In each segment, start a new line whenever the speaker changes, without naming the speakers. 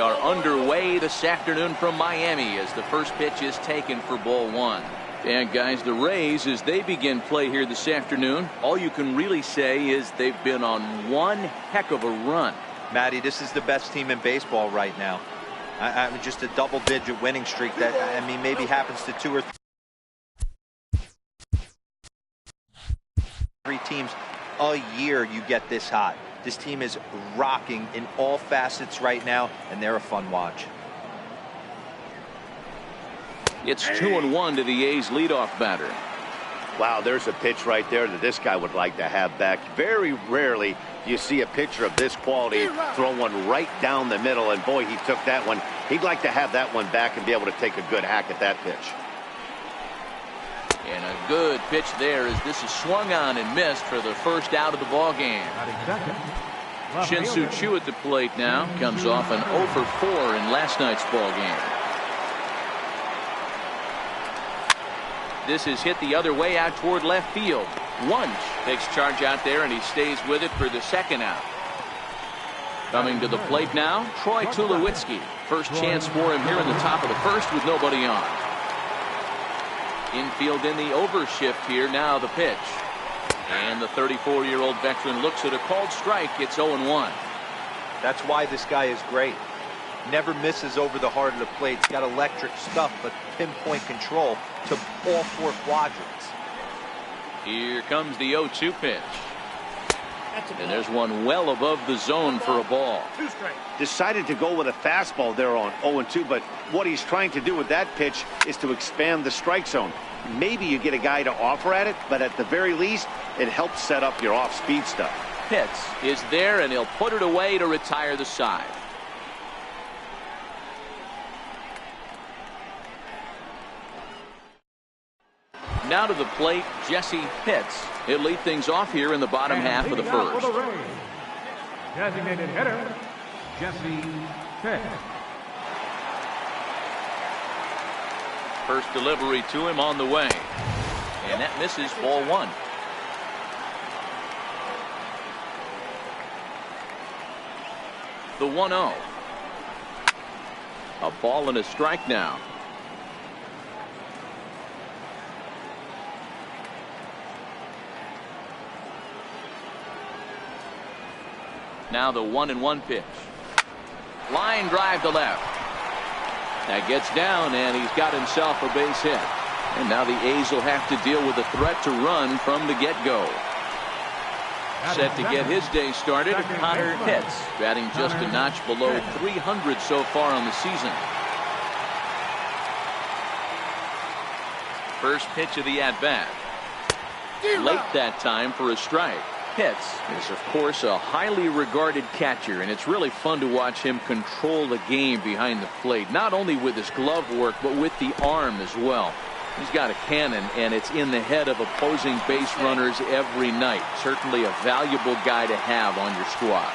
are underway this afternoon from Miami as the first pitch is taken for ball one. And guys, the Rays, as they begin play here this afternoon, all you can really say is they've been on one heck of a run.
Matty, this is the best team in baseball right now. I mean, just a double-digit winning streak that, I mean, maybe happens to 2 or 3 teams a year. You get this hot. This team is rocking in all facets right now, and they're a fun watch.
It's 2-1 to the A's leadoff batter.
Wow, there's a pitch right there that this guy would like to have back. Very rarely you see a pitcher of this quality throw one right down the middle, and boy, he took that one. He'd like to have that one back and be able to take a good hack at that pitch.
And a good pitch there as this is swung on and missed for the first out of the ball game. Shin-Soo Choo at the plate now. Comes off an 0 for 4 in last night's ball game. This is hit the other way out toward left field. Wunsch takes charge out there, and he stays with it for the second out. Coming to the plate now, Troy Tulowitzki. First chance for him here in the top of the first with nobody on. Infield in the overshift here. Now the pitch. And the 34-year-old veteran looks at a called strike. It's 0-1.
That's why this guy is great. Never misses over the heart of the plate. He's got electric stuff, but pinpoint control to all 4 quadrants.
Here comes the 0-2 pitch. And there's one well above the zone for a ball.
Decided to go with a fastball there on 0-2, but what he's trying to do with that pitch is to expand the strike zone. Maybe you get a guy to offer at it, but at the very least, it helps set up your off-speed stuff.
Pitts is there, and he'll put it away to retire the side. Now to the plate, Jesse Pitts. He'll lead things off here in the bottom half of the first.
Designated hitter, Jesse Pitts.
First delivery to him on the way. And that misses, ball one. The 1-0. A ball and a strike now. Now the 1-1 pitch. Line drive to left. That gets down, and he's got himself a base hit. And now the A's will have to deal with a threat to run from the get-go. Set to get his day started, Connor Pitts, batting just a notch below 300 so far on the season. First pitch of the at-bat. Late that time for a strike. Pitts is, of course, a highly regarded catcher, and it's really fun to watch him control the game behind the plate, not only with his glove work, but with the arm as well. He's got a cannon, and it's in the head of opposing base runners every night. Certainly a valuable guy to have on your squad.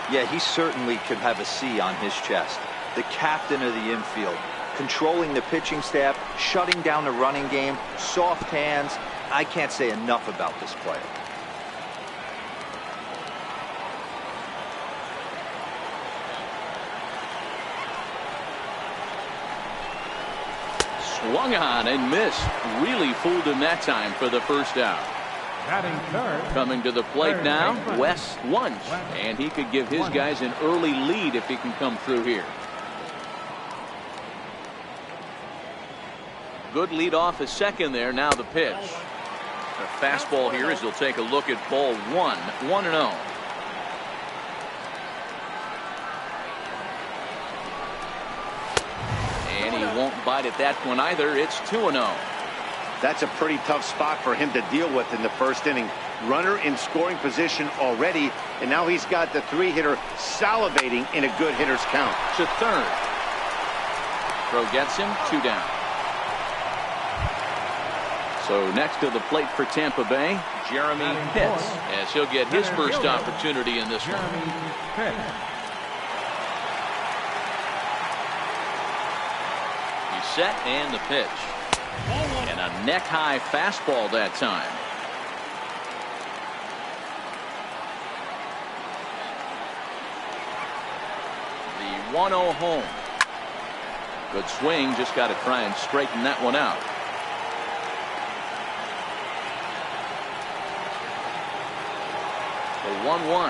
Yeah, he certainly could have a C on his chest. The captain of the infield, controlling the pitching staff, shutting down the running game, soft hands. I can't say enough about this player.
Swung on and missed. Really fooled him that time for the first out. Coming to the plate now, Wes Wunsch. And he could give his guys an early lead if he can come through here. Good lead off his second there. Now the pitch. A fastball here as he'll take a look at ball one. 1-0. And he won't bite at that one either. It's 2-0.
That's a pretty tough spot for him to deal with in the first inning. Runner in scoring position already, and now he's got the 3-hitter salivating in a good hitter's count.
To third. Throw gets him, 2 down. So next to the plate for Tampa Bay, Jeremy Pitts, as he'll get his first opportunity in this one. He's set and the pitch. And a neck-high fastball that time. The 1-0 home. Good swing, just got to try and straighten that one out. The 1-1.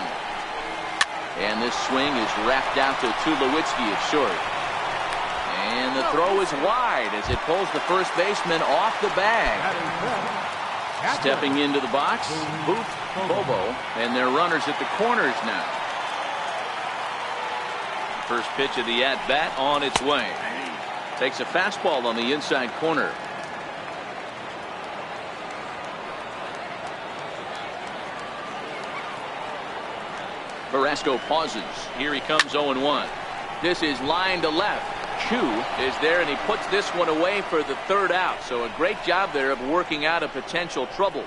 And this swing is wrapped out to Tulowitzki at short. And the throw is wide as it pulls the first baseman off the bag. Stepping into the box, Booth, Bobo, and their runners at the corners now. First pitch of the at-bat on its way. Takes a fastball on the inside corner. Carrasco pauses. Here he comes 0-1. This is line to left. Chu is there, and he puts this one away for the third out. So a great job there of working out a potential trouble.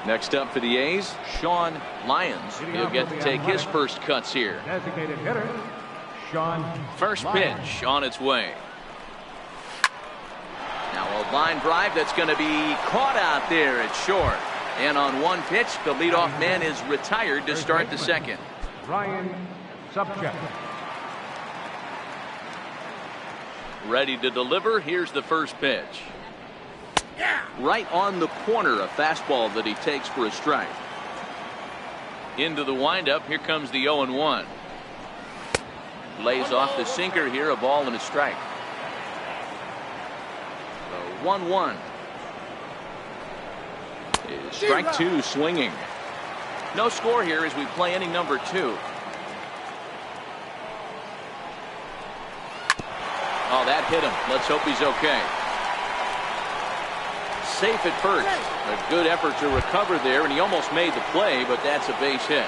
Next up for the A's, Sean Lyons. He'll get to take his first cuts here.
Designated hitter, Sean.
First pitch on its way. Now a line drive that's going to be caught out there at short. And on one pitch, the leadoff man is retired to start the second.
Ryan Subcheck.
Ready to deliver. Here's the first pitch. Right on the corner, a fastball that he takes for a strike. Into the windup. Here comes the 0-1. Lays off the sinker here, a ball and a strike. The 1-1. Strike two, swinging. No score here as we play inning number 2. Oh, that hit him. Let's hope he's okay. Safe at first. A good effort to recover there, and he almost made the play, but that's a base hit.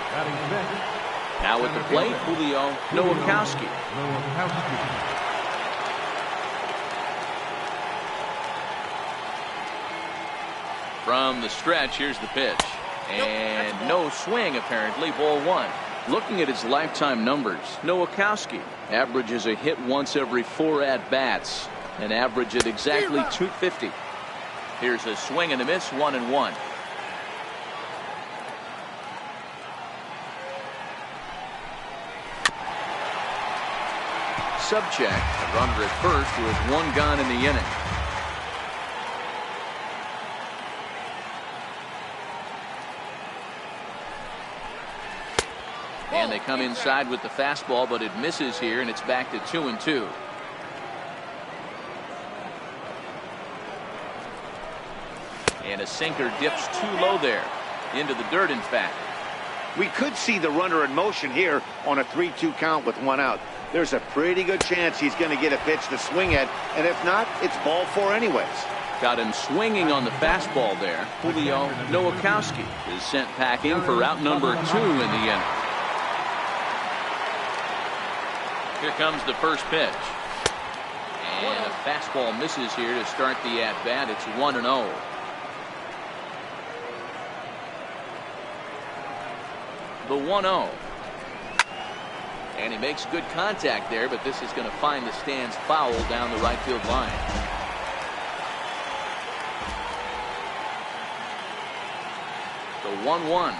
Now at the plate, Julio Nowakowski. From the stretch, here's the pitch. And no swing, apparently. Ball 1. Looking at his lifetime numbers, Nowakowski averages a hit once every 4 at-bats. An average at exactly .250. Here's a swing and a miss, 1-1. Subcheck, a runner at first with 1 gone in the inning. And they come inside with the fastball, but it misses here, and it's back to 2-2. And a sinker dips too low there. Into the dirt, in fact.
We could see the runner in motion here on a 3-2 count with 1 out. There's a pretty good chance he's going to get a pitch to swing at, and if not, it's ball 4 anyways.
Got him swinging on the fastball there. Julio Nowakowski is sent packing for out number 2 in the inning. Here comes the first pitch. And a fastball misses here to start the at-bat. It's 1-0. The 1-0. And he makes good contact there, but this is going to find the stands foul down the right field line. The 1-1.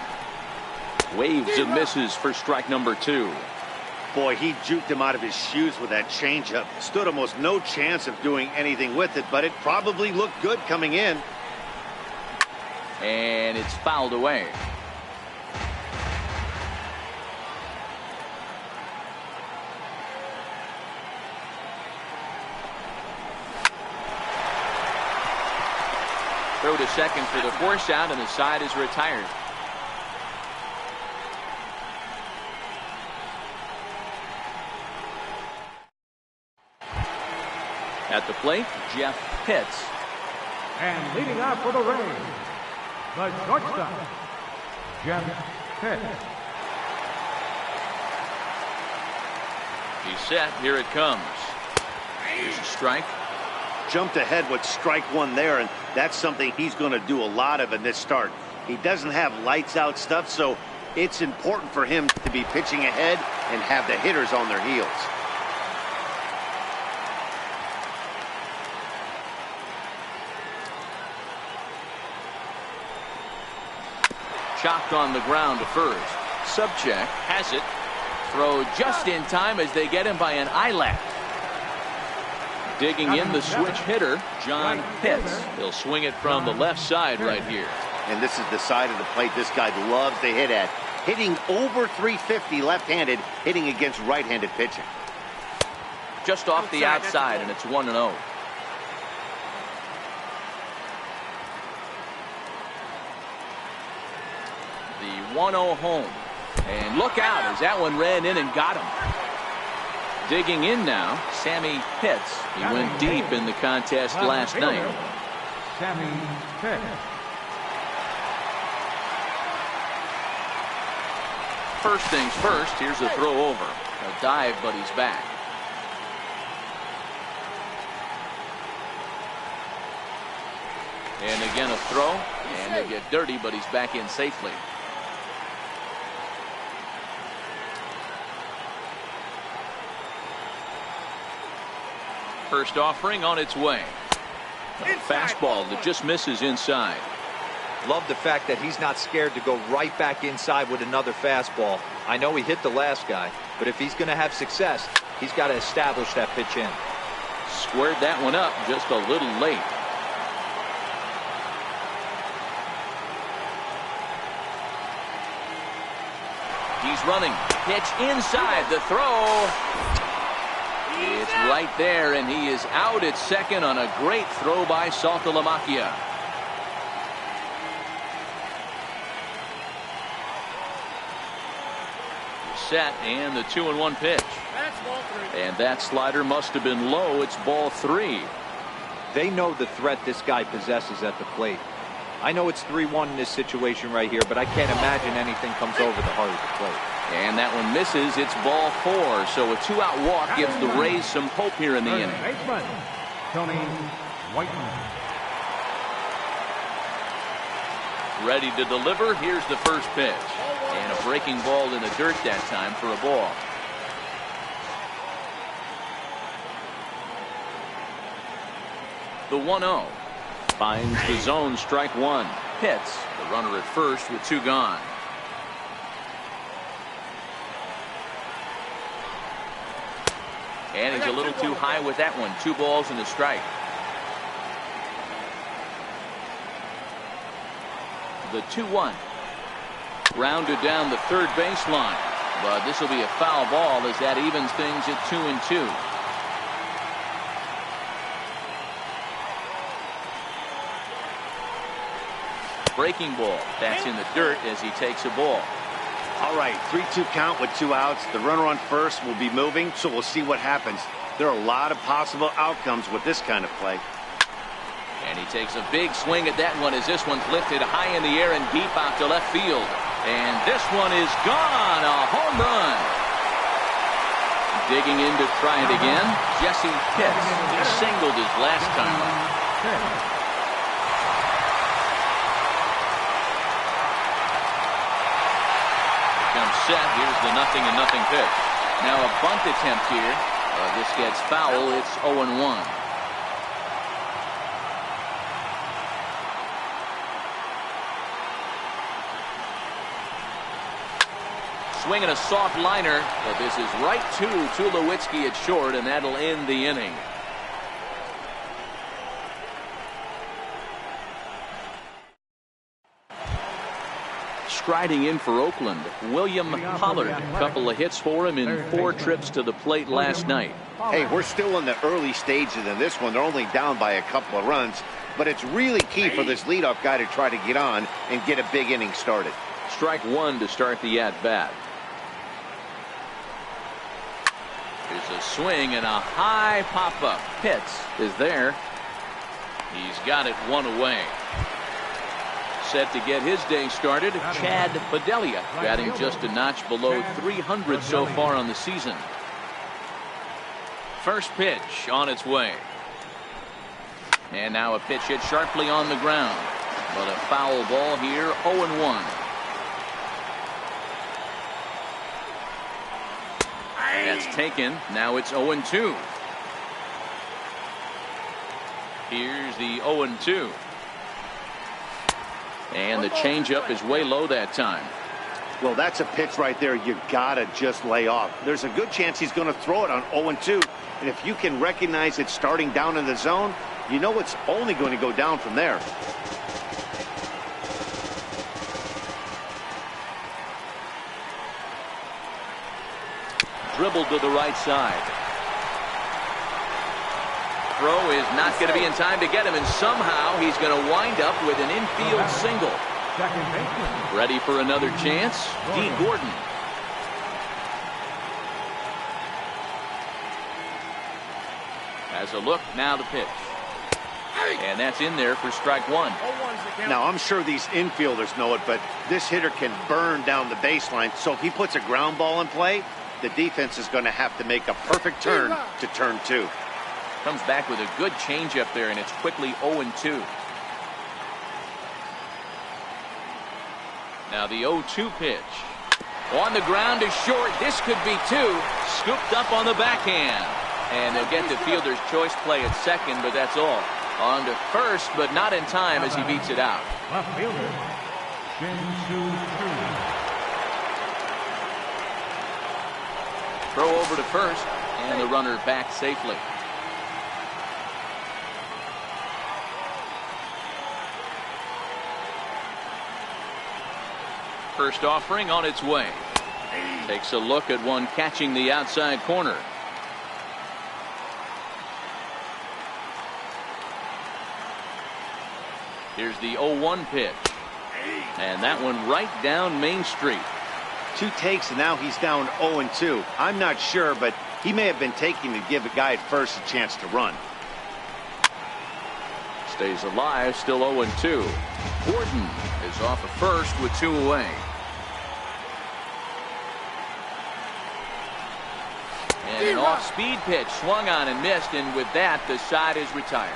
Waves and misses for strike number 2.
Boy, he juked him out of his shoes with that changeup. Stood almost no chance of doing anything with it, but it probably looked good coming in.
And it's fouled away. Throw to second for the force out, and the side is retired. At the plate, Jeff Pitts.
And leading off for the Rays, the shortstop, Jeff Pitts.
He's set. Here it comes. Here's a strike.
Jumped ahead with strike 1 there, and that's something he's going to do a lot of in this start. He doesn't have lights out stuff, so it's important for him to be pitching ahead and have the hitters on their heels.
shocked on the ground to first. Subcheck has it. Throw just in time as they get him by an eyelash. Digging in the switch hitter, John Pitts. He'll swing it from the left side right here.
And this is the side of the plate this guy loves to hit at. Hitting over 350 left-handed, hitting against right-handed pitching.
Just off the outside, and it's 1-0. The 1-0 home. And look out as that one ran in and got him. Digging in now, Sammy Pitts. He went deep in the contest last night.
Sammy Pitts.
First things first, here's a throw over. A dive, but he's back. And again a throw, and they get dirty, but he's back in safely. First offering on its way. A fastball that just misses inside.
Love the fact that he's not scared to go right back inside with another fastball. I know he hit the last guy, but if he's going to have success, he's got to establish that pitch in.
Squared that one up just a little late. He's running. Pitch inside. The throw. It's right there, and he is out at second on a great throw by Saltalamacchia. Set, and the 2-1 pitch. And that slider must have been low. It's ball 3.
They know the threat this guy possesses at the plate. I know it's 3-1 in this situation right here, but I can't imagine anything comes over the heart of the plate.
And that one misses. It's ball 4. So a 2-out walk gives the Rays some hope here in the inning.
Baseman, Tony Whiteman.
Ready to deliver. Here's the first pitch. And a breaking ball in the dirt that time for a ball. The 1-0. Finds the zone, strike one. Pitts, the runner at first with 2 gone. And he's a little too high with that one. 2 balls and a strike. The 2-1. Rounded down the third baseline. But this will be a foul ball as that evens things at 2-2. Breaking ball. That's in the dirt as he takes a ball.
All right, 3-2 count with 2 outs. The runner on first will be moving, so we'll see what happens. There are a lot of possible outcomes with this kind of play.
And he takes a big swing at that one as this one's lifted high in the air and deep out to left field. And this one is gone. A home run. Digging in to try it again, Jesse Pitts. He singled his last time up. Set. Here's the 0-0 pitch. Now a bunt attempt here. This gets foul. It's 0-1. Swinging a soft liner, but this is right to Tulowitzki at short, and that'll end the inning. Striding in for Oakland, William Pollard. A couple of hits for him in 4 trips to the plate last night.
Hey, we're still in the early stages of this one. They're only down by a couple of runs, but it's really key for this leadoff guy to try to get on and get a big inning started.
Strike one to start the at-bat. Here's a swing and a high pop-up. Pitts is there. He's got it one away. Set to get his day started, Chad Bedelia, batting just a notch below 300 so far on the season. First pitch on its way. And now a pitch hit sharply on the ground. But a foul ball here, 0-1. That's taken. Now it's 0-2. Here's the 0-2. And the changeup is way low that time.
Well, that's a pitch right there you gotta just lay off. There's a good chance he's going to throw it on 0-2. And if you can recognize it starting down in the zone, you know it's only going to go down from there.
Dribbled to the right side. Throw is not going to be in time to get him, and somehow he's going to wind up with an infield single. Ready for another chance? D. Gordon. Has a look, now the pitch. And that's in there for strike one.
Now, I'm sure these infielders know it, but this hitter can burn down the baseline. So if he puts a ground ball in play, the defense is going to have to make a perfect turn to turn two.
Comes back with a good changeup there, and it's quickly 0-2. Now the 0-2 pitch. On the ground is short. This could be two. Scooped up on the backhand. And they'll get the fielder's choice play at second, but that's all. On to first, but not in time as he beats it out.
Left fielder, Shin-Soo Choo.
Throw over to first, and the runner back safely. First offering on its way. Takes a look at one catching the outside corner. Here's the 0-1 pitch. And that one right down Main Street.
Two takes, and now he's down 0-2. I'm not sure, but he may have been taking to give the guy at first a chance to run.
Stays alive, still 0-2. Gordon is off of first with two away. And an off-speed pitch swung on and missed, and with that, the side is retired.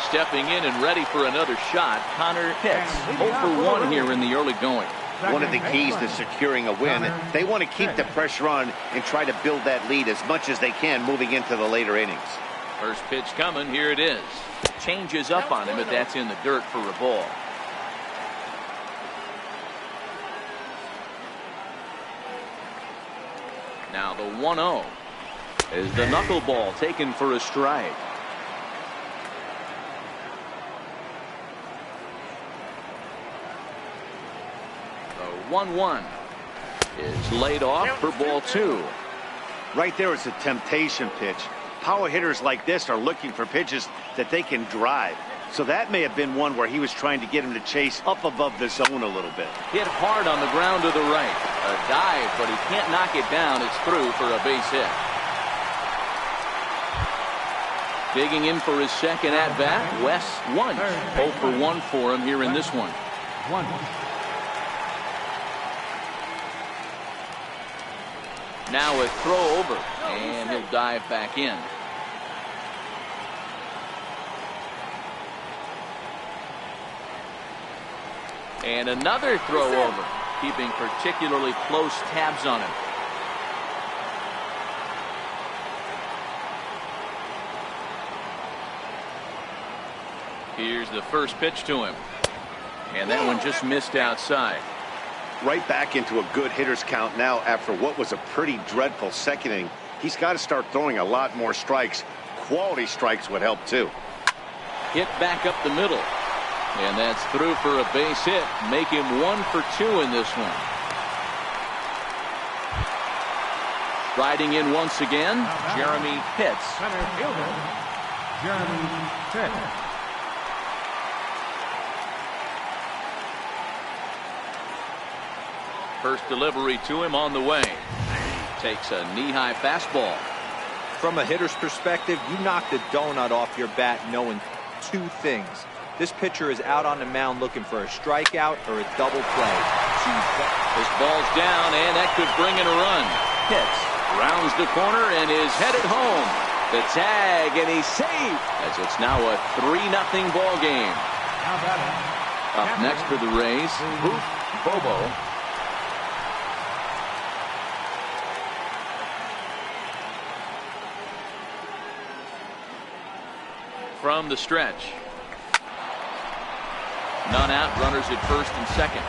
Stepping in and ready for another shot, Connor Pitts. 0 for 1 here in the early going.
One of the keys to securing a win, they want to keep the pressure on and try to build that lead as much as they can moving into the later innings.
First pitch coming, here it is. Changes up on him, but that's in the dirt for a ball. Now the 1-0 is the knuckleball taken for a strike. The 1-1 is laid off for ball two.
Right there is a temptation pitch. Power hitters like this are looking for pitches that they can drive. So that may have been one where he was trying to get him to chase up above the zone a little bit.
Hit hard on the ground to the right. A dive, but he can't knock it down. It's through for a base hit. Digging in for his second at-bat, Wes Wunsch. 0 for 1 for him here in this one. Now a throw over, and he'll dive back in. And another throw over, keeping particularly close tabs on him. Here's the first pitch to him. And that one just missed outside.
Right back into a good hitter's count now after what was a pretty dreadful second inning. He's got to start throwing a lot more strikes. Quality strikes would help too.
Hit back up the middle. And that's through for a base hit. Make him 1 for 2 in this one. Riding in once again, Jeremy Pitts.
Center fielder, Jeremy Pitts.
First delivery to him on the way. Takes a knee-high fastball.
From a hitter's perspective, you knock the donut off your bat knowing two things. This pitcher is out on the mound looking for a strikeout or a double play.
This ball's down, and that could bring in a run. Pitts rounds the corner and is headed home. The tag, and he's safe, as it's now a 3-0 ball game. Up next for the Rays, Booth Bobo. From the stretch. None out, runners at first and second.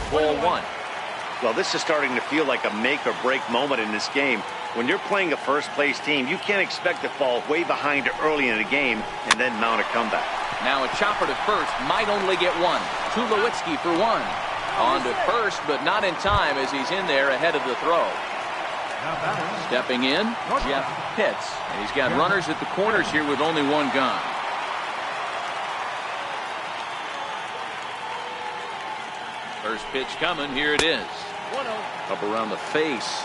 Ball one.
Well, this is starting to feel like a make-or-break moment in this game. When you're playing a first-place team, you can't expect to fall way behind early in the game and then mount a comeback.
Now a chopper to first, might only get one. Tulowitzki for one. On to first, but not in time as he's in there ahead of the throw. Stepping in, Jeff Pitts. And he's got runners at the corners here with only one gone. First pitch coming, here it is. 1-0. Up around the face.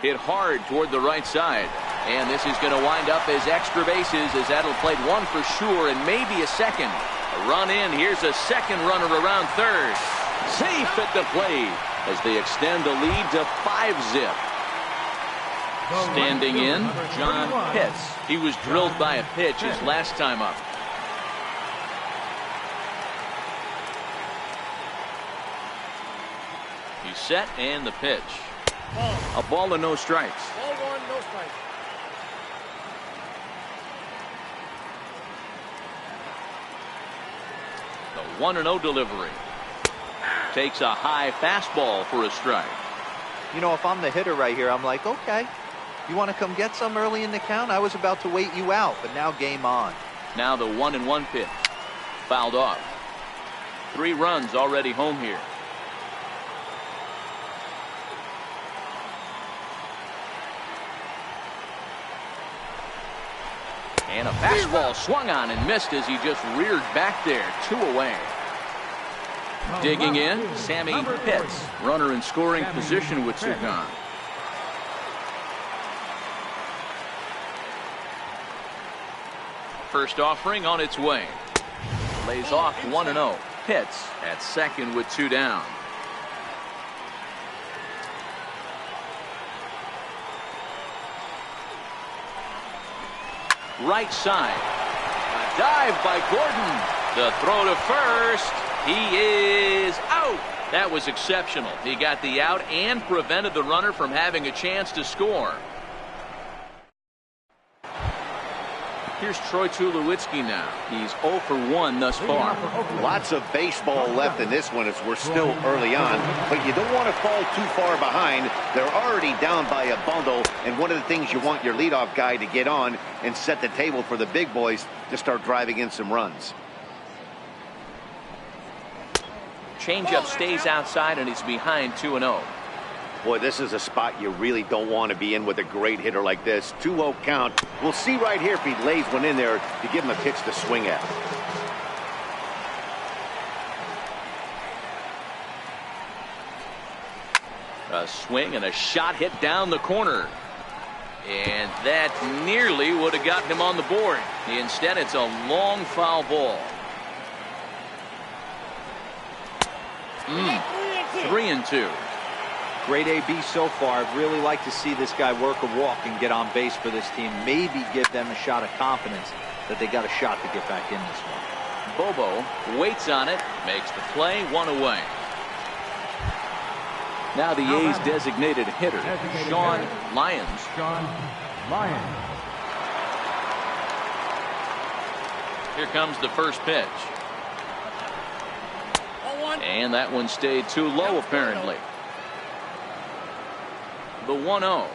Hit hard toward the right side. And this is going to wind up as extra bases as that'll play one for sure and maybe a second. A run in. Here's a second runner around third. Safe at the plate as they extend the lead to 5-zip. Standing in, John Pitts. He was drilled by a pitch his last time up. He's set and the pitch. A ball and no strikes.
Ball one, no strikes.
The 1-0 delivery. Takes a high fastball for a strike.
You know, if I'm the hitter right here, I'm like, okay, you want to come get some early in the count? I was about to wait you out, but now game on.
Now the 1-1 pitch. Fouled off. 3 runs already home here. And a fastball swung on and missed as he just reared back there. 2 away. Digging in, Sammy Pitts. Runner in scoring position with 2 gone. First offering on its way. Lays off 1-0. Pitts at second with 2 down. Right side. A dive by Gordon. The throw to first. He is out. That was exceptional. He got the out and prevented the runner from having a chance to score. Here's Troy Tulowitzki now. He's 0 for 1 thus far.
Lots of baseball left in this one as we're still early on, but you don't want to fall too far behind. They're already down by a bundle, and one of the things you want your leadoff guy to get on and set the table for the big boys to start driving in some runs.
Changeup stays outside, and he's behind 2-0.
Boy, this is a spot you really don't want to be in with a great hitter like this. 2-0 count. We'll see right here if he lays one in there to give him a pitch to swing at.
A swing and a shot hit down the corner. And that nearly would have gotten him on the board. Instead, it's a long foul ball. 3-2.
Great AB so far. I'd really like to see this guy work a walk and get on base for this team. Maybe give them a shot of confidence that they got a shot to get back in this one.
Bobo waits on it, makes the play, 1 away. Now the A's designated hitter, Sean Lyons.
Sean Lyons.
Here comes the first pitch. And that one stayed too low apparently. The 1-0.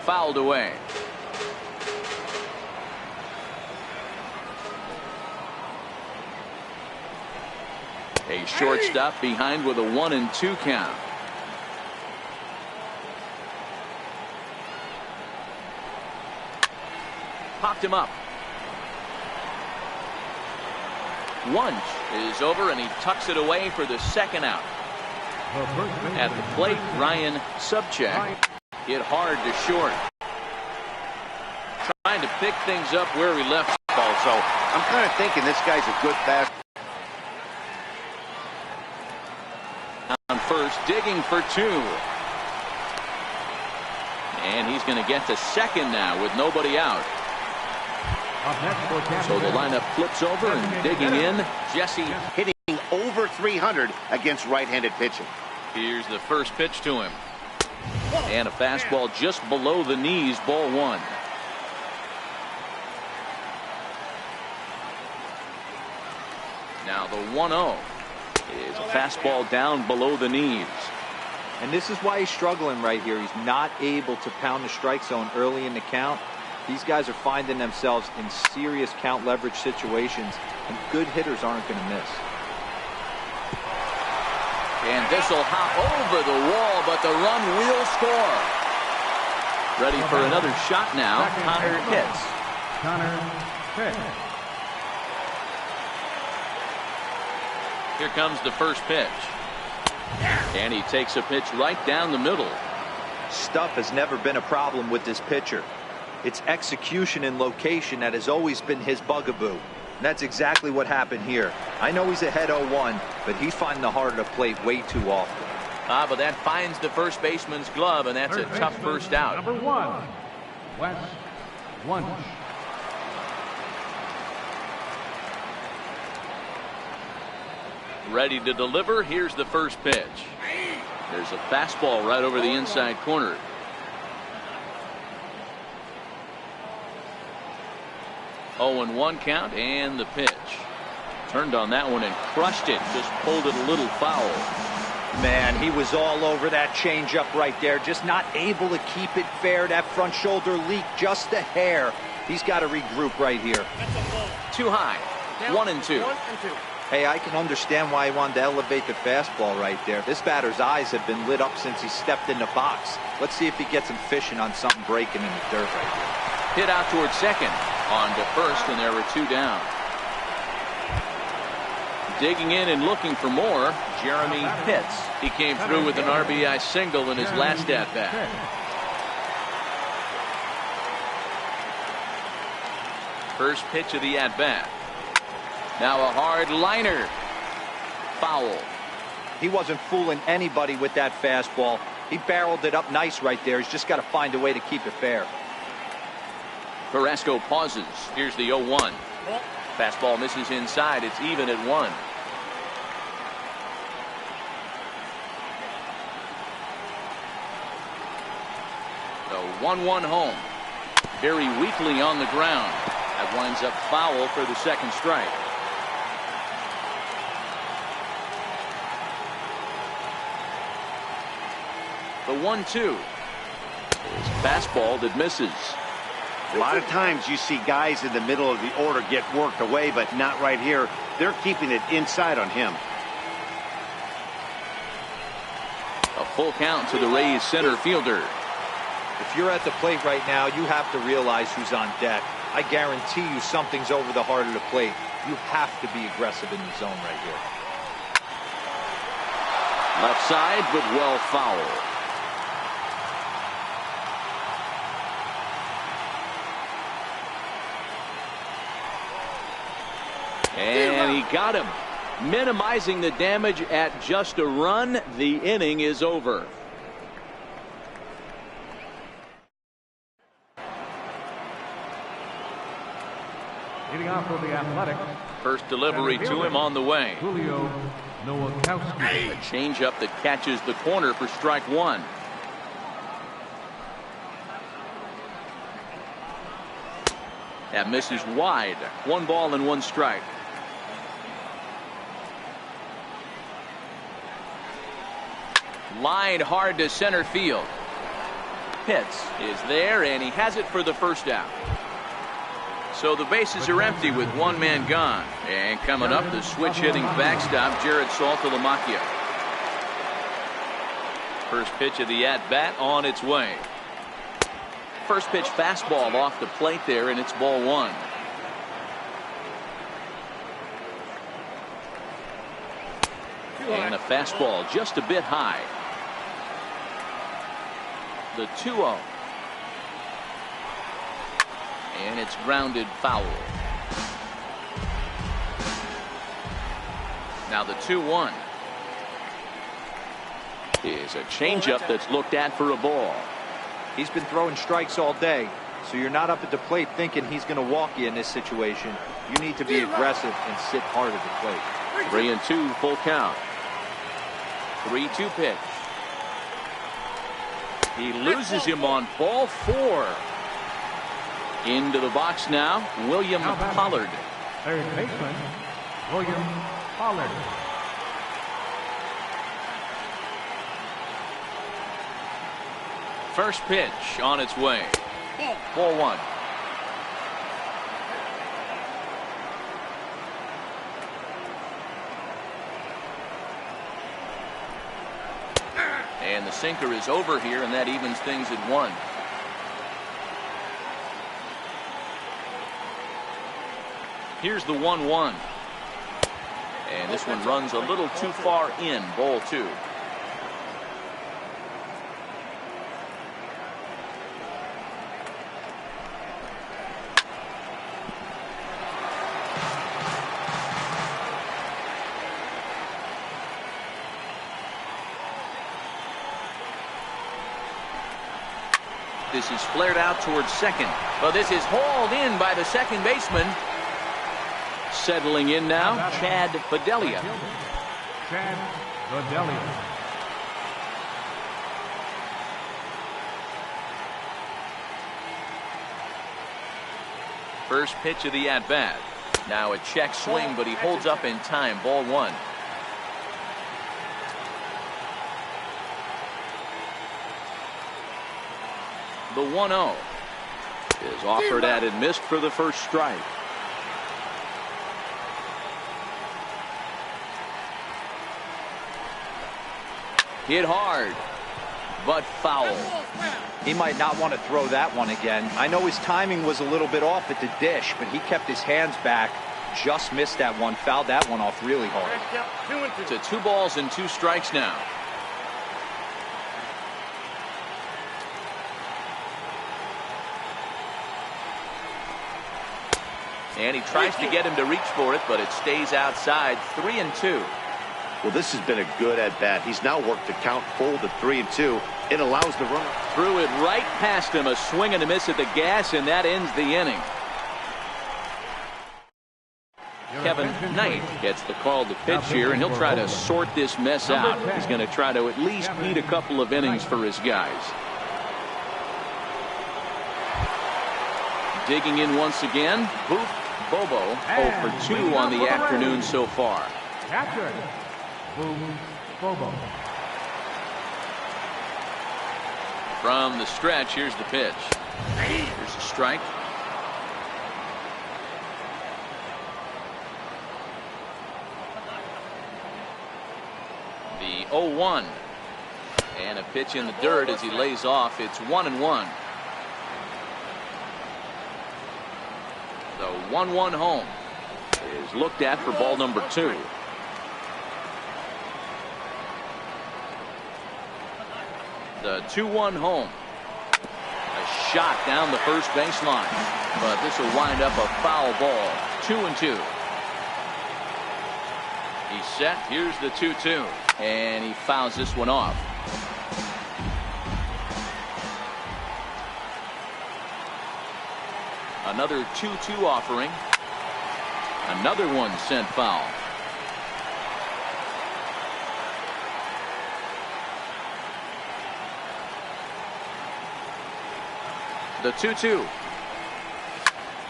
Fouled away. A shortstop behind with a 1-2 count. Popped him up. Wunsch is over and he tucks it away for the second out. At the plate, Ryan Subcheck hit hard to short. Trying to pick things up where he left.
So I'm kind of thinking this guy's a good fast.
On first, digging for 2. And he's going to get to second now with nobody out. So the lineup flips over and digging in, Jesse.
Hitting over 300 against right-handed pitching.
Here's the first pitch to him. And a fastball just below the knees, ball 1. Now the 1-0 is a fastball down below the knees.
And this is why he's struggling right here. He's not able to pound the strike zone early in the count. These guys are finding themselves in serious count leverage situations, and good hitters aren't going to miss.
And this will hop over the wall, but the run will score. Ready for another shot now. Connor hits.
Connor hits.
Here comes the first pitch. And he takes a pitch right down the middle.
Stuff has never been a problem with this pitcher. It's execution and location that has always been his bugaboo. And that's exactly what happened here. I know he's ahead 0-1, but he's finding the heart of the plate way too often.
But that finds the first baseman's glove, and that's a tough first out.
Number 1, Wes Wunsch.
Ready to deliver. Here's the first pitch. There's a fastball right over the inside corner. Oh, and 1 count, and the pitch. Turned on that one and crushed it. Just pulled it a little foul.
Man, he was all over that changeup right there. Just not able to keep it fair. That front shoulder leaked just a hair. He's got to regroup right here.
Too high. 1-2.
Hey, I can understand why he wanted to elevate the fastball right there. This batter's eyes have been lit up since he stepped in the box. Let's see if he gets him fishing on something breaking in the dirt right here.
Hit out towards second. On to first, and there were 2 down. Digging in and looking for more, Jeremy Pitts. He came through with an RBI single in his last at-bat. First pitch of the at-bat. Now a hard liner. Foul.
He wasn't fooling anybody with that fastball. He barreled it up nice right there. He's just got to find a way to keep it fair.
Carrasco pauses. Here's the 0-1. Fastball misses inside. It's even at 1. The 1-1 home. Very weakly on the ground. That winds up foul for the second strike. The 1-2 is a fastball that misses.
A lot of times you see guys in the middle of the order get worked away, but not right here. They're keeping it inside on him.
A full count to the Rays center fielder.
If you're at the plate right now, you have to realize who's on deck. I guarantee you something's over the heart of the plate. You have to be aggressive in the zone right here.
Left side, but well foul. And he got him, minimizing the damage at just a run. The inning is over.
Leading off for the Athletics.
First delivery to him on the way.
Julio Nowakowski.
A changeup that catches the corner for strike 1. That misses wide. 1 ball and 1 strike. Line hard to center field. Pitts is there, and he has it for the first out. So the bases are empty with 1 man gone. And coming up, the switch hitting backstop, Jared Saltalamacchia. First pitch of the at-bat on its way. First pitch fastball off the plate there, and it's ball 1. And a fastball just a bit high. The 2-0. And it's grounded foul. Now the 2-1 is a changeup that's looked at for a ball.
He's been throwing strikes all day, so you're not up at the plate thinking he's going to walk you in this situation. You need to be aggressive and sit hard at the plate.
3-2 full count. 3-2 pitch. He loses him on ball 4. Into the box now, William Pollard.
Third baseman, William Pollard.
First pitch on its way. Ball 1. And the sinker is over here, and that evens things at 1. Here's the 1-1. And this one runs a little too far in. Ball 2. This is flared out towards second, but this is hauled in by the second baseman. Settling in now, Chad Bedelia.
Chad Bedelia.
First pitch of the at-bat. Now a check swing, but he holds up in time. Ball 1. The 1-0 is offered at and missed for the first strike. Hit hard, but foul.
He might not want to throw that one again. I know his timing was a little bit off at the dish, but he kept his hands back. Just missed that one. Fouled that one off really hard.
To 2 balls and 2 strikes now. And he tries to get him to reach for it, but it stays outside. 3-2.
Well, this has been a good at-bat. He's now worked the count full to 3-2. It allows the runner.
Threw it right past him. A swing and a miss at the gas, and that ends the inning. Kevin Knight gets the call to pitch here, and he'll try to sort this mess out. He's going to try to at least beat a couple of innings for his guys. Digging in once again, Boof Bobo 0 for 2 on the afternoon so far.
Catcher, Boof Bobo.
From the stretch, here's the pitch. Here's a strike. The 0-1. And a pitch in the dirt as he lays off. It's 1-1. The 1-1 home is looked at for ball number 2. The 2-1 home. A shot down the first baseline, but this will wind up a foul ball. 2-2. He's set. Here's the 2-2, and he fouls this one off. Another 2-2 offering. Another one sent foul. The 2-2.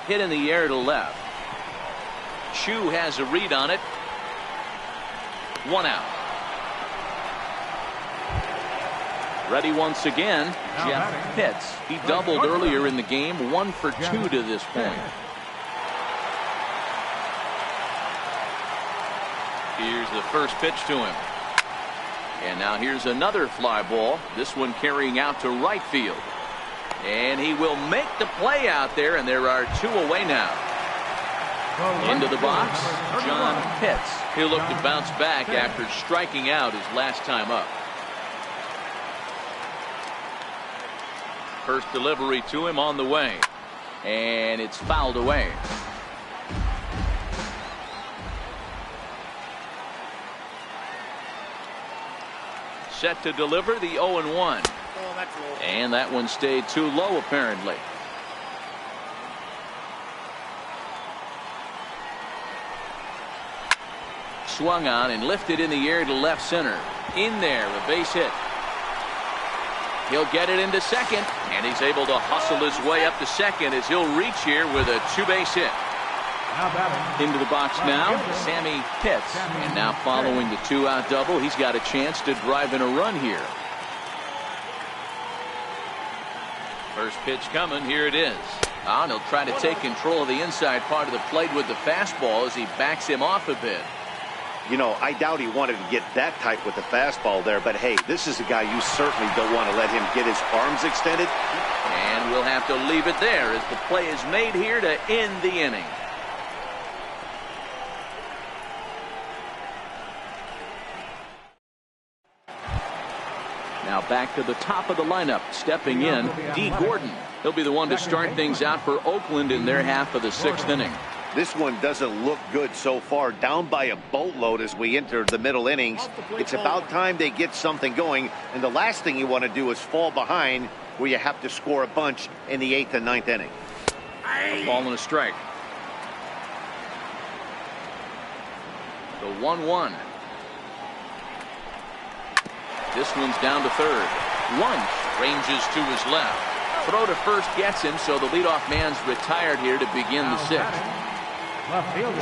Hit in the air to left. Chu has a read on it. 1 out. Ready once again, Jeff Pitts. He doubled earlier in the game, 1 for 2 to this point. Here's the first pitch to him. And now here's another fly ball. This one carrying out to right field. And he will make the play out there, and there are 2 away now. Into the box, John Pitts. He'll look to bounce back after striking out his last time up. First delivery to him on the way. And it's fouled away. Set to deliver the 0-1. And that one stayed too low, apparently. Swung on and lifted in the air to left center. In there, a base hit. He'll get it into second, and he's able to hustle his way up to second as he'll reach here with a two-base hit. Into the box now, Sammy Pitts. And now following the two-out double, he's got a chance to drive in a run here. First pitch coming, here it is. And he'll try to take control of the inside part of the plate with the fastball as he backs him off a bit.
You know, I doubt he wanted to get that type with the fastball there, but hey, this is a guy you certainly don't want to let him get his arms extended.
And we'll have to leave it there as the play is made here to end the inning. Now back to the top of the lineup, stepping in, Dee Gordon. He'll be the one to start things out for Oakland in their half of the sixth inning.
This one doesn't look good so far. Down by a boatload as we enter the middle innings. It's about time they get something going. And the last thing you want to do is fall behind where you have to score a bunch in the 8th and 9th inning.
A ball and a strike. The 1-1. This one's down to third. Wunsch ranges to his left. Throw to first gets him, so the leadoff man's retired here to begin the sixth.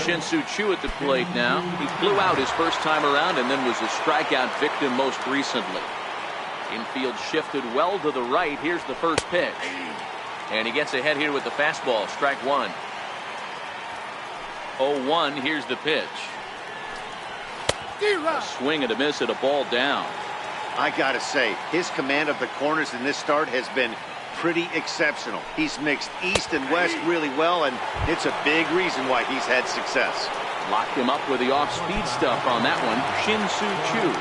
Shin-Soo Choo at the plate now. He flew out his first time around and then was a strikeout victim most recently. Infield shifted well to the right. Here's the first pitch. And he gets ahead here with the fastball. Strike one. 0-1. Here's the pitch. A swing and a miss at a ball down.
I gotta say, his command of the corners in this start has been pretty exceptional. He's mixed east and west really well, and it's a big reason why he's had success.
Locked him up with the off-speed stuff on that one. Shin-Soo Choo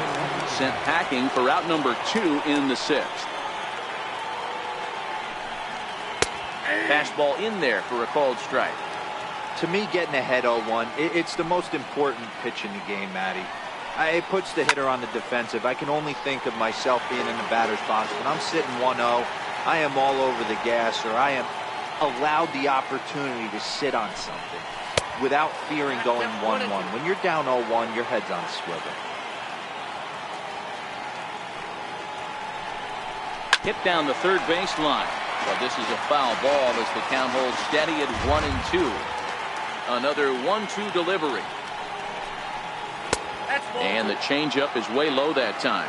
sent packing for out number 2 in the sixth. Fastball in there for a called strike.
To me, getting ahead 0-1, it's the most important pitch in the game, Matty. It puts the hitter on the defensive. I can only think of myself being in the batter's box. When I'm sitting 1-0, I am all over the gas, or I am allowed the opportunity to sit on something without fearing going 1-1. When you're down 0-1, your head's on a swivel.
Hit down the third baseline. Well, this is a foul ball as the count holds steady at 1-2. Another 1-2 delivery. And the changeup is way low that time.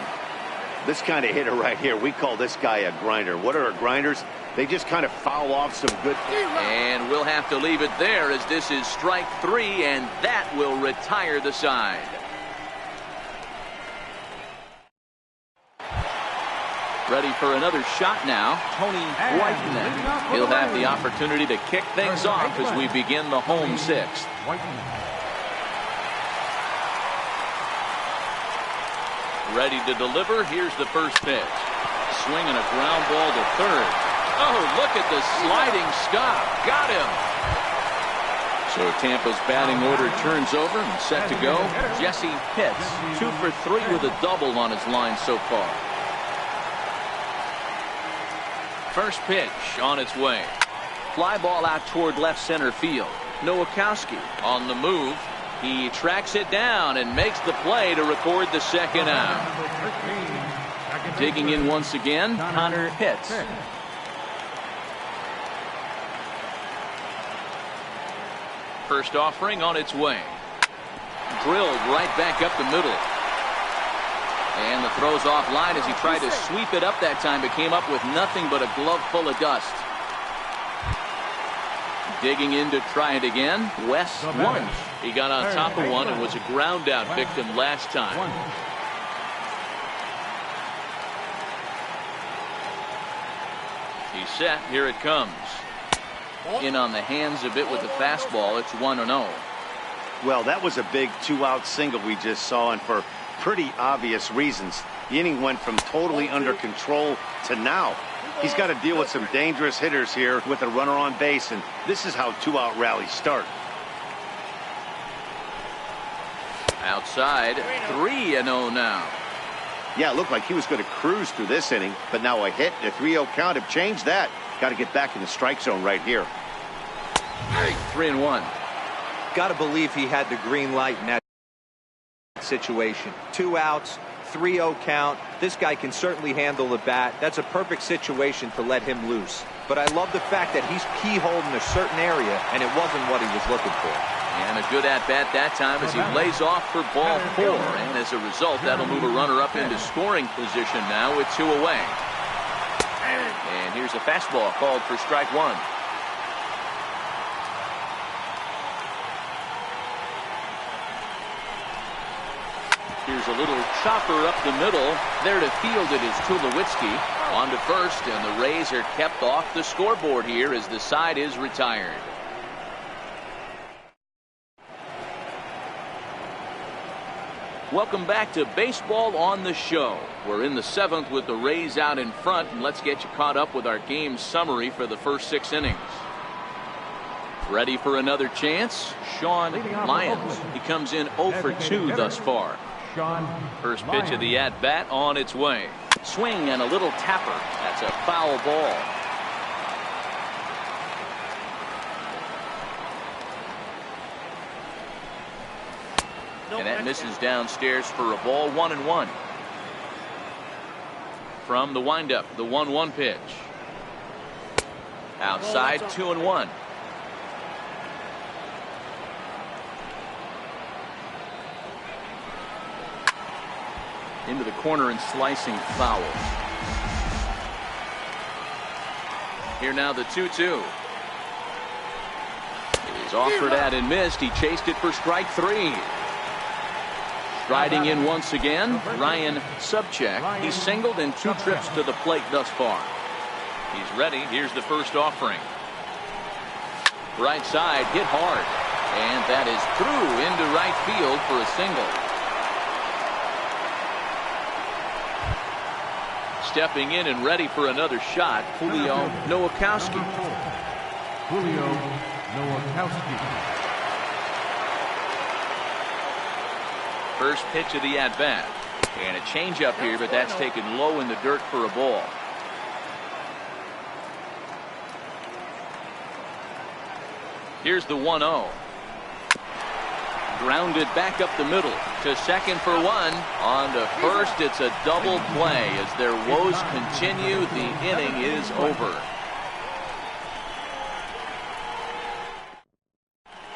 This kind of hitter right here, we call this guy a grinder. What are grinders? They just kind of foul off some good.
And we'll have to leave it there as this is strike 3, and that will retire the side. Ready for another shot now, Tony Whiteman. He'll have the opportunity to kick things off as we begin the home sixth. Ready to deliver. Here's the first pitch. Swinging a ground ball to third. Oh, look at the sliding stop. Got him. So Tampa's batting order turns over and set to go. Jesse Pitts, 2 for 3 with a double on his line so far. First pitch on its way. Fly ball out toward left center field. Nowakowski on the move. He tracks it down and makes the play to record the second out. Digging in once again, Connor Pitts. First offering on its way. Drilled right back up the middle. And the throw's offline as he tried to sweep it up that time, but came up with nothing but a glove full of dust. Digging in to try it again, Wes Wunsch. He got on top of one and was a ground out victim last time. He's set. Here it comes. In on the hands a bit with the fastball. It's 1-0.
Well, that was a big 2-out single we just saw, and for pretty obvious reasons. The inning went from totally under control to now He's got to deal with some dangerous hitters here with a runner on base, and this is how two-out rallies start.
Outside, 3-0 now.
Yeah, it looked like he was going to cruise through this inning, but now a hit and a 3-0 count have changed that. Got to get back in the strike zone right here.
3-1.
Got to believe he had the green light in that situation. 2 outs, 3-0 count. This guy can certainly handle the bat. That's a perfect situation to let him loose. But I love the fact that he's keyholed in a certain area, and it wasn't what he was looking for.
And a good at-bat that time as he lays off for ball 4. And as a result, that'll move a runner up into scoring position now with 2 away. And here's a fastball called for strike 1. Here's a little chopper up the middle. There to field it is Tulowitzki. On to first, and the Rays are kept off the scoreboard here as the side is retired. Welcome back to Baseball on the Show. We're in the 7th with the Rays out in front, and let's get you caught up with our game summary for the first 6 innings. Ready for another chance? Sean Lyons. He comes in 0 for 2 thus far. First pitch of the at-bat on its way. Swing and a little tapper. That's a foul ball. And that misses downstairs for a ball. 1-1. From the windup, the 1-1 pitch. Outside, 2-1. Into the corner and slicing foul. Here now the 2-2. He's offered at and missed. He chased it for strike 3. Striding in once again, Ryan Subcheck. He's singled in 2 trips to the plate thus far. He's ready. Here's the first offering. Right side, hit hard. And that is through into right field for a single. Stepping in and ready for another shot, Julio Nowakowski.
Julio Nowakowski.
First pitch of the at-bat. And a changeup here, but that's taken low in the dirt for a ball. Here's the 1-0. Grounded back up the middle to second for 1. On to first, it's a double play. As their woes continue, the inning is over.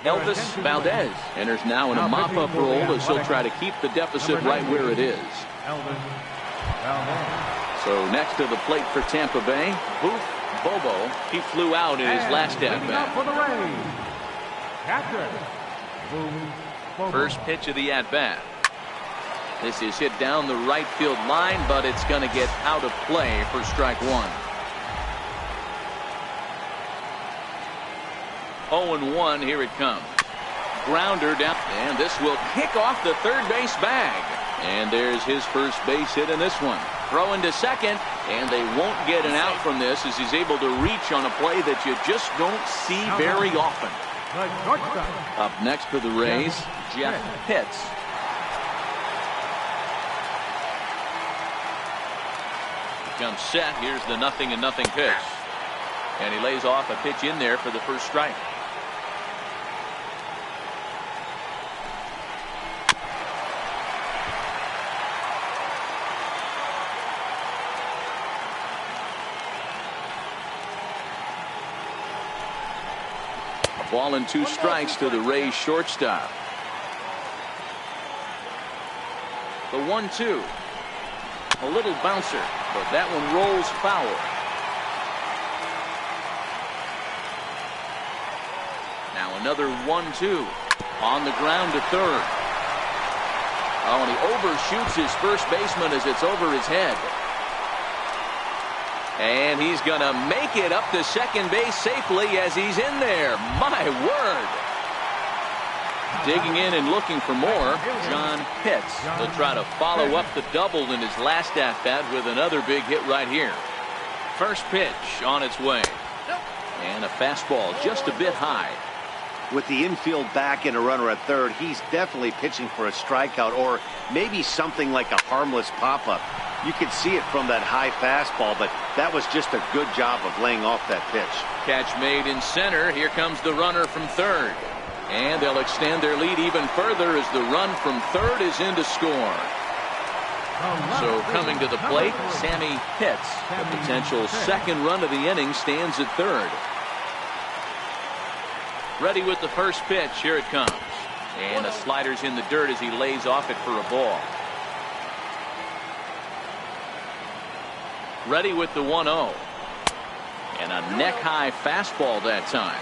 Elvis Valdez enters now in a mop-up role as he'll try to keep the deficit right where it is. So next to the plate for Tampa Bay, Booth Bobo. He flew out in his last at-bat. First pitch of the at-bat. This is hit down the right field line, but it's going to get out of play for strike 1. 0-1, here it comes. Grounder down, and this will kick off the third base bag. And there's his first base hit in this one. Throw into second, and they won't get an out from this as he's able to reach on a play that you just don't see very often. Up next for the Rays, Jeff Pitts. Comes set. Here's the 0-0 pitch. And he lays off a pitch in there for the first strike. A ball and 2 strikes to the Rays shortstop. The 1-2. A little bouncer, but that one rolls foul. Now another 1-2 on the ground to third. Oh, and he overshoots his first baseman as it's over his head. And he's going to make it up to second base safely as he's in there. My word. Digging in and looking for more, John Pitts. He'll try to follow up the double in his last at-bat with another big hit right here. First pitch on its way. And a fastball just a bit high.
With the infield back and a runner at third, he's definitely pitching for a strikeout or maybe something like a harmless pop-up. You could see it from that high fastball, but that was just a good job of laying off that pitch.
Catch made in center. Here comes the runner from third. And they'll extend their lead even further as the run from third is in to score. So coming to the plate, Sammy Pitts. The potential second run of the inning stands at third. Ready with the first pitch. Here it comes. And the slider's in the dirt as he lays off it for a ball. Ready with the 1-0. And a neck-high fastball that time.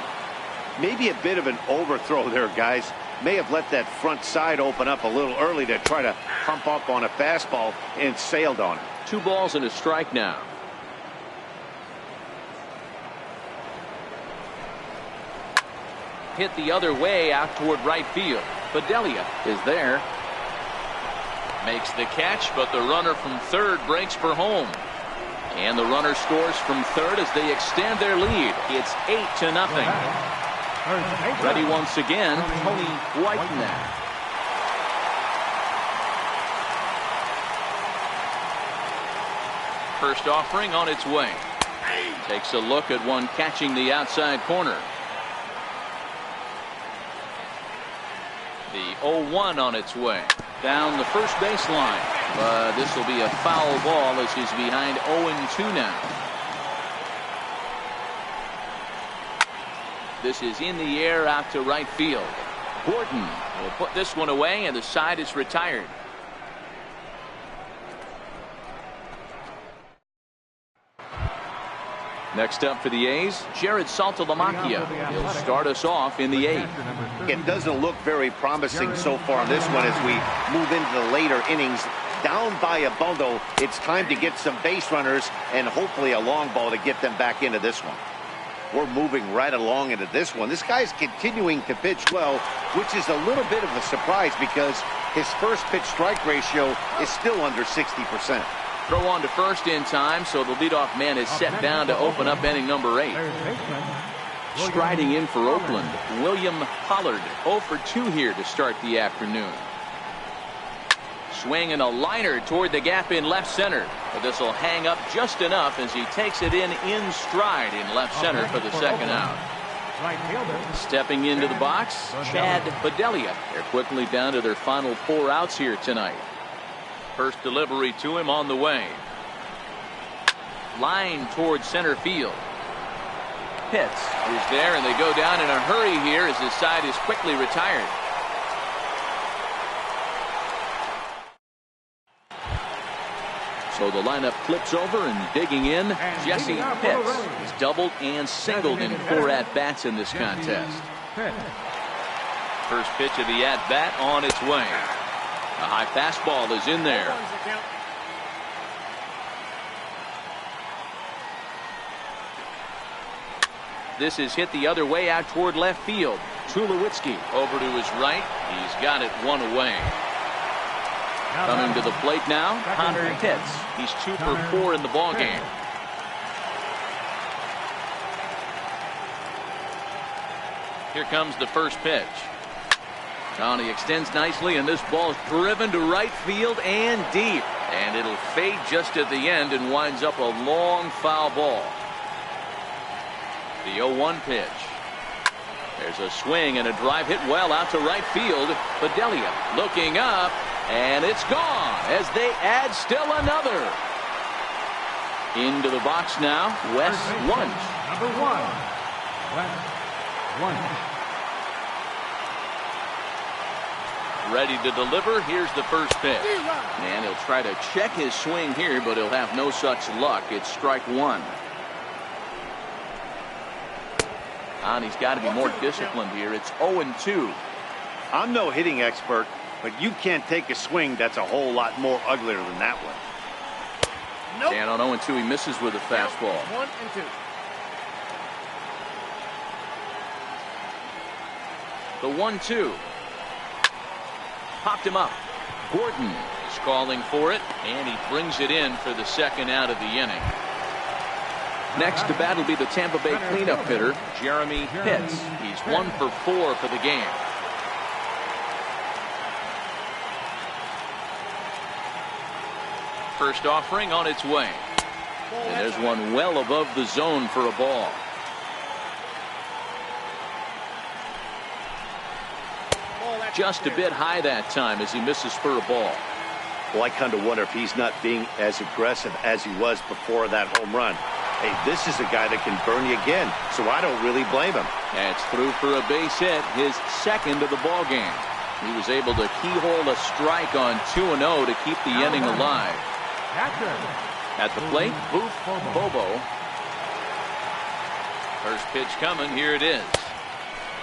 Maybe a bit of an overthrow there, guys. May have let that front side open up a little early to try to pump up on a fastball and sailed on it.
2 balls and a strike now. Hit the other way out toward right field. Bedelia is there. Makes the catch, but the runner from third breaks for home. And the runner scores from third as they extend their lead. It's 8-0. Ready once again, Tony Whitenack. First offering on its way. Takes a look at one catching the outside corner. The 0-1 on its way. Down the first baseline. But this will be a foul ball as he's behind 0-2 now. This is in the air out to right field. Gordon will put this one away and the side is retired. Next up for the A's, Jared Saltalamacchia. He'll start us off in the 8th.
It doesn't look very promising so far on this one as we move into the later innings. Down by a bundle, it's time to get some base runners and hopefully a long ball to get them back into this one. We're moving right along into this one. This guy's continuing to pitch well, which is a little bit of a surprise because his first pitch strike ratio is still under 60%.
Throw on to first in time, so the leadoff man is set down to open up inning number 8. Striding in for Oakland, William Pollard, 0 for 2 here to start the afternoon. Swinging a liner toward the gap in left center, but this will hang up just enough as he takes it in stride in left center for the second out. Stepping into the box, Chad Bedelia. They're quickly down to their final 4 outs here tonight. First delivery to him on the way. Line towards center field. Pitts is there, and they go down in a hurry here as his side is quickly retired. So the lineup flips over and digging in. Jesse Pitts has doubled and singled in 4 at-bats in this contest. First pitch of the at-bat on its way. A high fastball is in there. This is hit the other way out toward left field. Tulowitzki over to his right. He's got it 1 away. Coming to the plate now, Connor Pitts. He's 2 for 4 in the ballgame. Here comes the first pitch. He extends nicely, and this ball is driven to right field and deep. And it'll fade just at the end and winds up a long foul ball. The 0-1 pitch. There's a swing and a drive hit well out to right field. Bedelia looking up, and it's gone as they add still another. Into the box now, Wes Wunsch.
Number 1, Wes Wunsch.
Ready to deliver. Here's the first pitch. And he'll try to check his swing here, but he'll have no such luck. It's strike 1. And he's got to be more disciplined here. It's 0-2.
I'm no hitting expert, but you can't take a swing that's a whole lot more uglier than that one.
Nope. And on 0-2, he misses with a fastball. 1-2. The 1-2. Popped him up. Gordon is calling for it, and he brings it in for the second out of the inning. Next to bat will be the Tampa Bay cleanup hitter, Jeremy Pitts. He's 1 for 4 for the game. First offering on its way. And there's one well above the zone for a ball. Just a bit high that time as he misses for a ball.
Well, I kind of wonder if he's not being as aggressive as he was before that home run. Hey, this is a guy that can burn you again, so I don't really blame him.
That's through for a base hit, his second of the ball game. He was able to keyhole a strike on 2-0 to keep the inning alive. At the plate, Bobo. First pitch coming, here it is.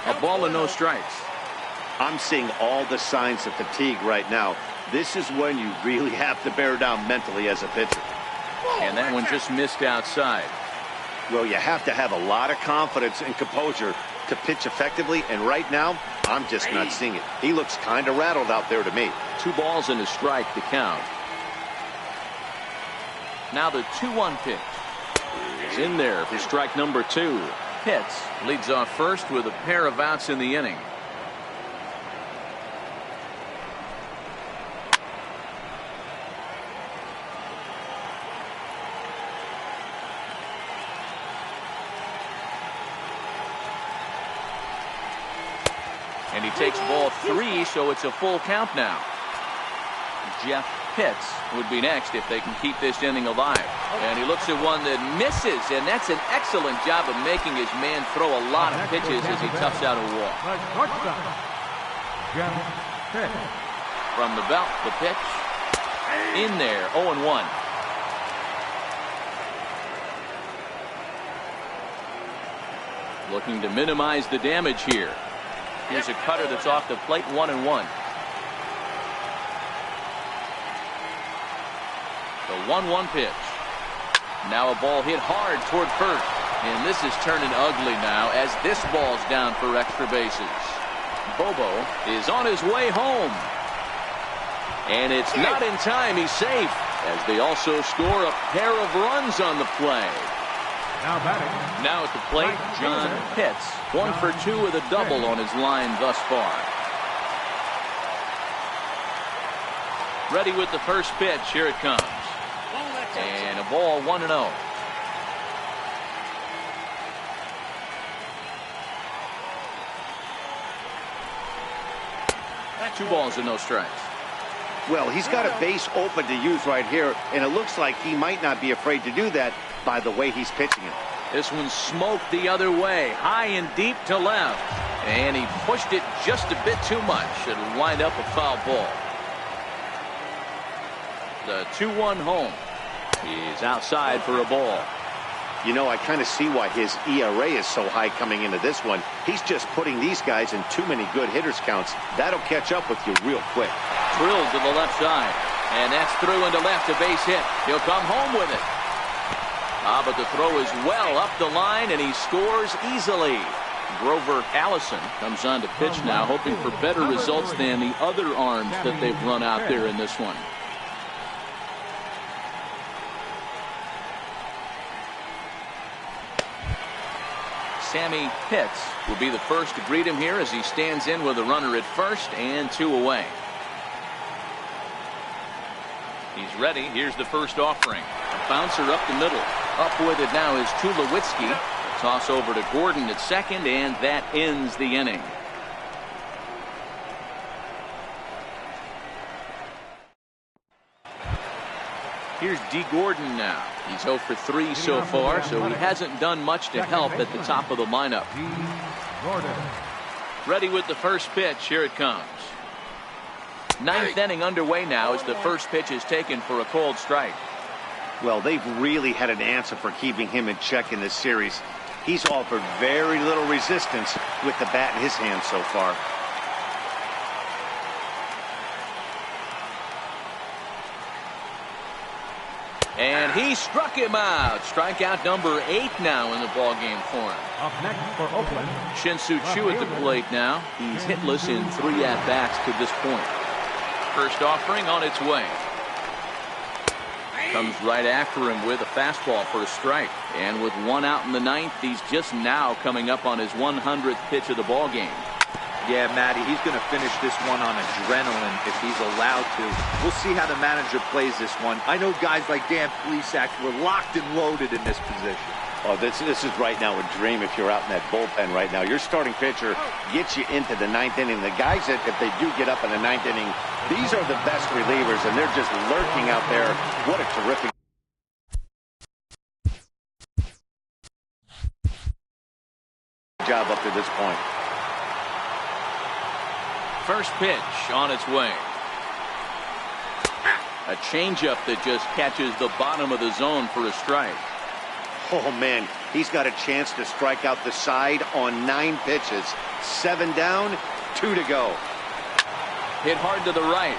A ball and no strikes.
I'm seeing all the signs of fatigue right now. This is when you really have to bear down mentally as a pitcher.
And that one just missed outside.
Well, you have to have a lot of confidence and composure to pitch effectively, and right now, I'm just not seeing it. He looks kind of rattled out there to me.
2 balls and a strike to count. Now the 2-1 pitch is in there for strike number 2. Pitts leads off first with a pair of outs in the inning. And he takes ball 3, so it's a full count now. Jeff Pitts would be next if they can keep this inning alive. And he looks at one that misses, and that's an excellent job of making his man throw a lot of pitches as he toughs out a walk. From the belt, the pitch. In there, 0-1. Looking to minimize the damage here. Here's a cutter that's off the plate, 1-1. The 1-1 pitch. Now a ball hit hard toward first. And this is turning ugly now as this ball's down for extra bases. Bobo is on his way home. And it's not in time. He's safe as they also score a pair of runs on the play. Now at the plate, John Pitts. 1 for 2 with a double on his line thus far. Ready with the first pitch. Here it comes. And a ball, 1-0. 2 balls and no strikes.
Well, he's got a base open to use right here, and it looks like he might not be afraid to do that by the way he's pitching it.
This one smoked the other way, high and deep to left. And he pushed it just a bit too much. It'll wind up a foul ball. The 2-1 home. He's outside for a ball.
You know, I kind of see why his ERA is so high coming into this one. He's just putting these guys in too many good hitters counts. That'll catch up with you real quick.
Drilled to the left side. And that's through into left, a base hit. He'll come home with it. But the throw is well up the line, and he scores easily. Grover Allison comes on to pitch now, hoping for better results than the other arms that they've run out there in this one. Sammy Pitts will be the first to greet him here as he stands in with a runner at first and 2 away. He's ready. Here's the first offering. A bouncer up the middle. Up with it now is Tulowitzki. Toss over to Gordon at second, and that ends the inning. Here's D. Gordon now. He's 0 for 3 so far, so he hasn't done much to help at the top of the lineup. Ready with the first pitch. Here it comes. 9th inning underway now as the first pitch is taken for a called strike.
Well, they've really had an answer for keeping him in check in this series. He's offered very little resistance with the bat in his hand so far.
And he struck him out. Strikeout number 8 now in the ballgame for him.
Up next for Oakland,
Shin-Soo Choo at the plate now. He's hitless in 3 at-bats to this point. First offering on its way. Comes right after him with a fastball for a strike. And with one out in the ninth, he's just now coming up on his 100th pitch of the ball game.
Yeah, Matty, he's going to finish this one on adrenaline if he's allowed to. We'll see how the manager plays this one. I know guys like Dan Plesac were locked and loaded in this position.
Oh, this is right now a dream if you're out in that bullpen right now. Your starting pitcher gets you into the ninth inning. The guys that, if they do get up in the ninth inning, these are the best relievers, and they're just lurking out there. What a terrific job up to this point.
First pitch on its way. A changeup that just catches the bottom of the zone for a strike.
Oh, man, he's got a chance to strike out the side on 9 pitches. 7 down, 2 to go.
Hit hard to the right.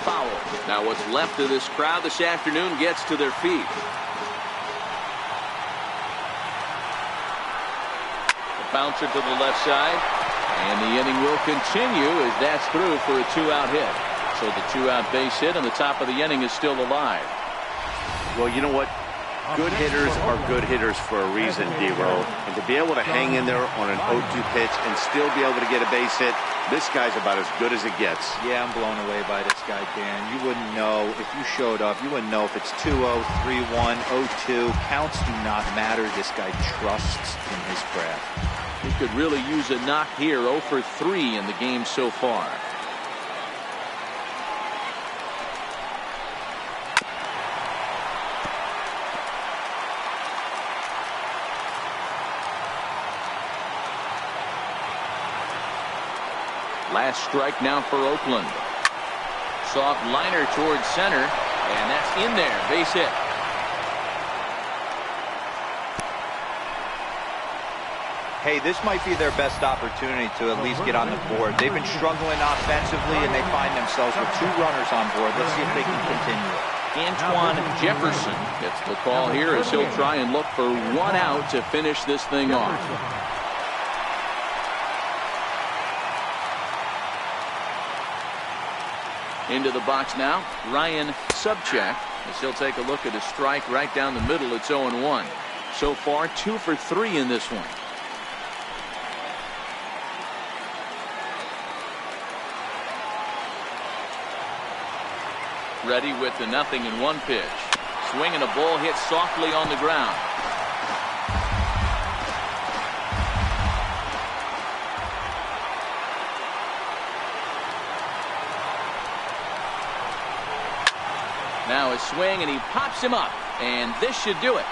Foul. Now what's left of this crowd this afternoon gets to their feet. The bouncer to the left side. And the inning will continue as that's through for a 2-out hit. So the 2-out base hit on the top of the inning is still alive.
Well, you know what? Good hitters are good hitters for a reason, D-Roll. And to be able to hang in there on an 0-2 pitch and still be able to get a base hit, this guy's about as good as it gets.
Yeah, I'm blown away by this guy, Dan. You wouldn't know if you showed up. You wouldn't know if it's 2-0, 3-1, 0-2. Counts do not matter. This guy trusts in his craft.
He could really use a knock here. 0 for 3 in the game so far. Last strike now for Oakland. Soft liner towards center, and that's in there. Base hit.
Hey, this might be their best opportunity to at least get on the board. They've been struggling offensively, and they find themselves with 2 runners on board. Let's see if they can continue it.
Antoine Jefferson gets the call here as he'll try and look for 1 out to finish this thing off. Into the box now, Ryan Subcheck, as he'll take a look at a strike right down the middle. It's 0-1. So far, 2 for 3 in this one. Ready with the 0-1 pitch. Swing and a ball hit softly on the ground. Now a swing, and he pops him up, and this should do it.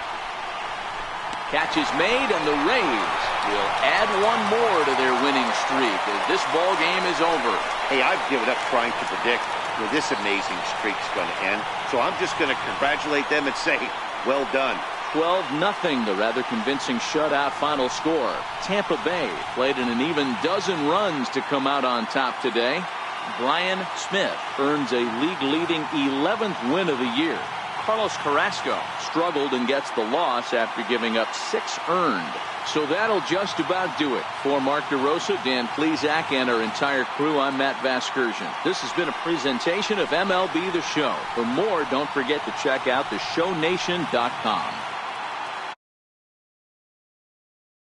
Catch is made, and the Rays will add 1 more to their winning streak as this ball game is over.
Hey, I've given up trying to predict where this amazing streak's going to end, so I'm just going to congratulate them and say, well done.
12-0, the rather convincing shutout final score. Tampa Bay played in an even dozen runs to come out on top today. Brian Smith earns a league-leading 11th win of the year. Carlos Carrasco struggled and gets the loss after giving up 6 earned. So that'll just about do it. For Mark DeRosa, Dan Plesac, and our entire crew, I'm Matt Vasgersian. This has been a presentation of MLB The Show. For more, don't forget to check out theshownation.com.